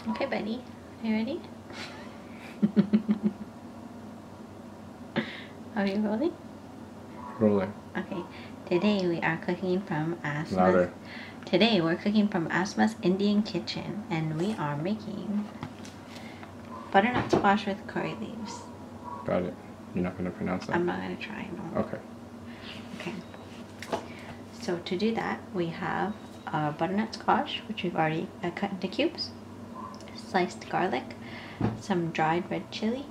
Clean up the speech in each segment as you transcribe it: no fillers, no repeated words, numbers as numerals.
Okay, buddy. Are you ready? Are you rolling? Rolling. Okay. Today we are cooking from Asma's. Louder. Today we're cooking from Asma's Indian kitchen, and we are making butternut squash with curry leaves. Got it. You're not going to pronounce that? I'm not going to try. No. Okay. Okay. So to do that, we have butternut squash, which we've already cut into cubes, sliced garlic, some dried red chili,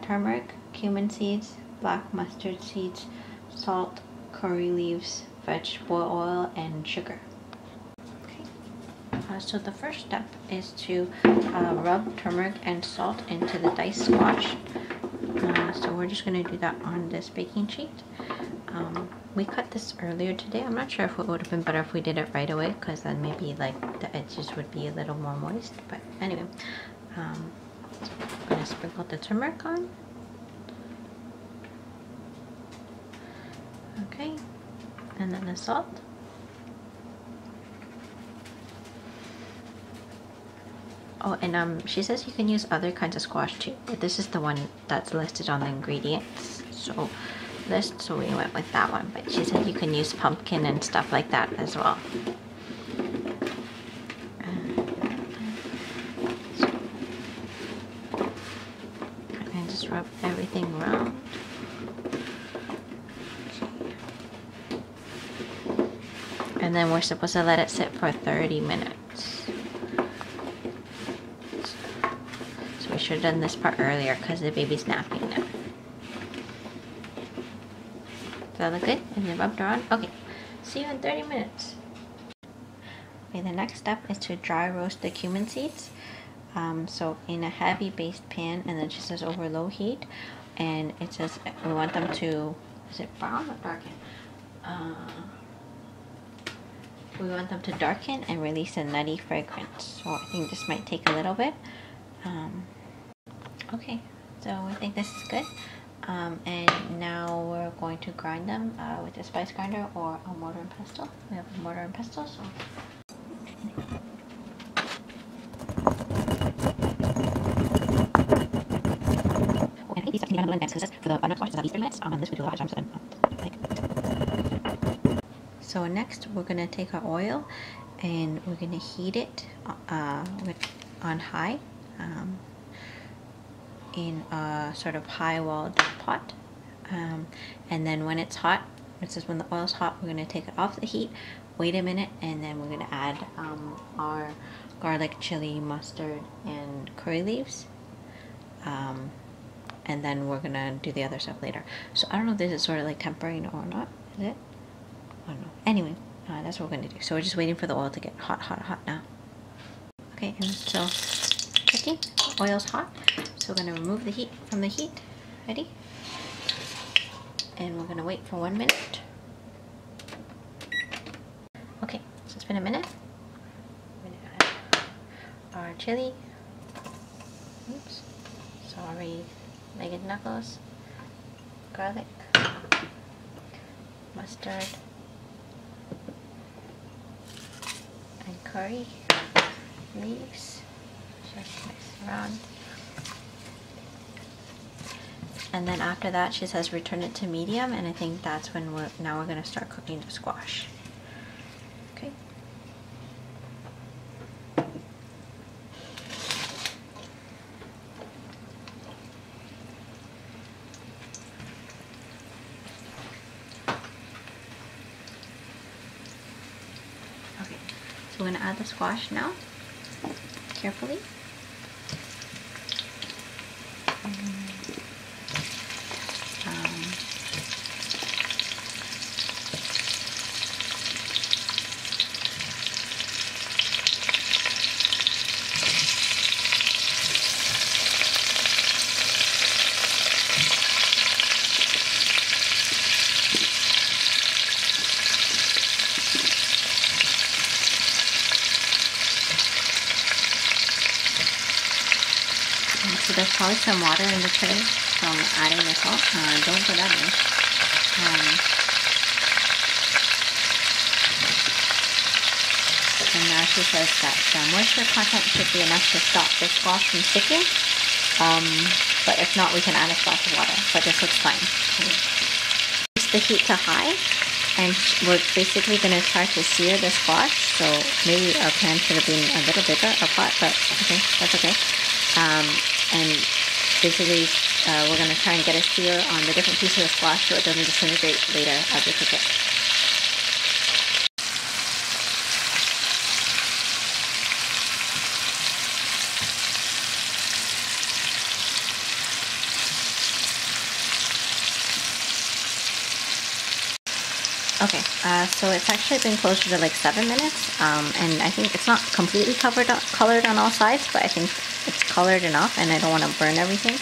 turmeric, cumin seeds, black mustard seeds, salt, curry leaves, vegetable oil, and sugar. Okay. So the first step is to rub turmeric and salt into the diced squash. So we're just going to do that on this baking sheet. We cut this earlier today. I'm not sure if it would have been better if we did it right away, because then maybe like the edges would be a little more moist. But anyway, so I'm going to sprinkle the turmeric on. Okay, and then the salt. Oh, and she says you can use other kinds of squash too, but this is the one that's listed on the ingredients. So we went with that one, but she said you can use pumpkin and stuff like that as well. And just rub everything around. And then we're supposed to let it sit for 30 minutes. So we should have done this part earlier because the baby's napping now. Does that look good? And then rubbed around? Okay. See you in 30 minutes. Okay, the next step is to dry roast the cumin seeds. So in a heavy based pan, and then just says over low heat. And it says we want them to, is it brown or darken? We want them to darken and release a nutty fragrance. So I think this might take a little bit. Okay, so we think this is good. And now we're going to grind them with a spice grinder or a mortar and pestle. We have a mortar and pestle, so. I think these have to be done in because this is for the butternut squash, it's at least 30 minutes. And this we do a lot of times, so next we're going to take our oil and we're going to heat it on high in a sort of high walled pot. And then when it's hot, it says when the oil's hot, we're going to take it off the heat, wait a minute, and then we're going to add our garlic, chili, mustard, and curry leaves. And then we're going to do the other stuff later. So I don't know if this is sort of like tempering or not. Is it? I don't know. Anyway, that's what we're going to do. So we're just waiting for the oil to get hot, hot, hot now. Okay, and so cooking. Oil's hot. So we're going to remove the heat from the heat. Ready? And we're going to wait for 1 minute. Okay, so it's been a minute. I'm going to add our chili. Oops. Sorry. Legged knuckles. Garlic. Mustard. And curry leaves. Just mix around. And then after that, she says return it to medium, and I think that's when we're going to start cooking the squash. Okay. Okay. So we're going to add the squash now, carefully. So there's probably some water in the tray from adding the salt. Don't put that in. And now she says that the moisture content should be enough to stop the squash from sticking. But if not, we can add a splash of water. But this looks fine. Use the heat to high, and we're basically going to try to sear the squash. So maybe our pan should have been a little bigger, our pot, but okay, that's okay. And basically, we're going to try and get a sear on the different pieces of squash so it doesn't disintegrate later as we cook it. Okay, so it's actually been closer to like 7 minutes, and I think it's not completely colored on all sides, but I think it's colored enough, and I don't want to burn everything.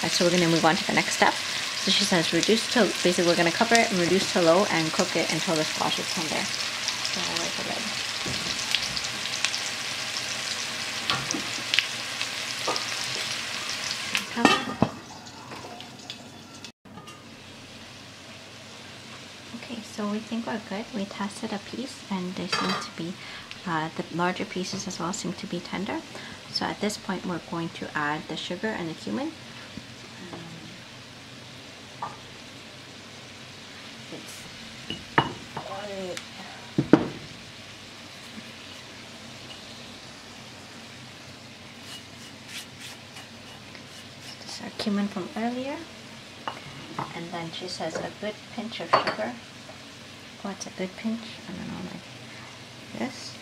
So we're going to move on to the next step. So she says reduce to, basically we're going to cover it and reduce to low and cook it until the squash is tender. So I'll wipe the lid. Okay, so we think we're good. We tested a piece and they seem to be, the larger pieces as well seem to be tender. So at this point we're going to add the sugar and the cumin. This is our cumin from earlier. And then she says a good pinch of sugar. What's a good pinch? I don't know, like this.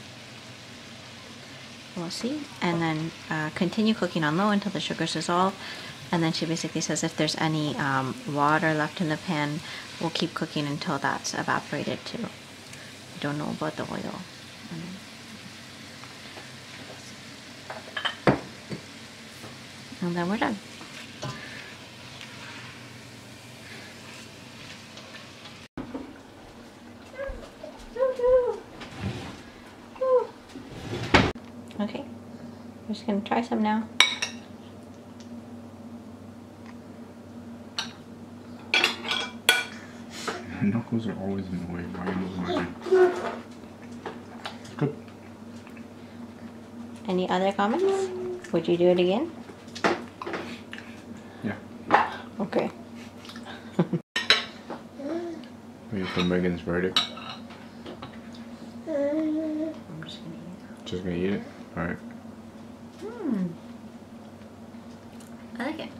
We'll see. And then continue cooking on low until the sugars dissolve. And then she basically says if there's any water left in the pan, we'll keep cooking until that's evaporated too. I don't know about the oil. And then we're done. Okay, we're just gonna try some now. My knuckles are always in the way. Why are you moving my hand? Good. Any other comments? Would you do it again? Yeah. Okay. Wait for Megan's verdict. I'm just gonna eat it. Just gonna eat it? Alright. I like it.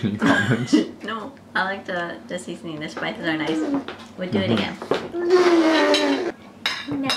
Any comments? No, I like the seasoning. The spices are nice. Would do it again. No.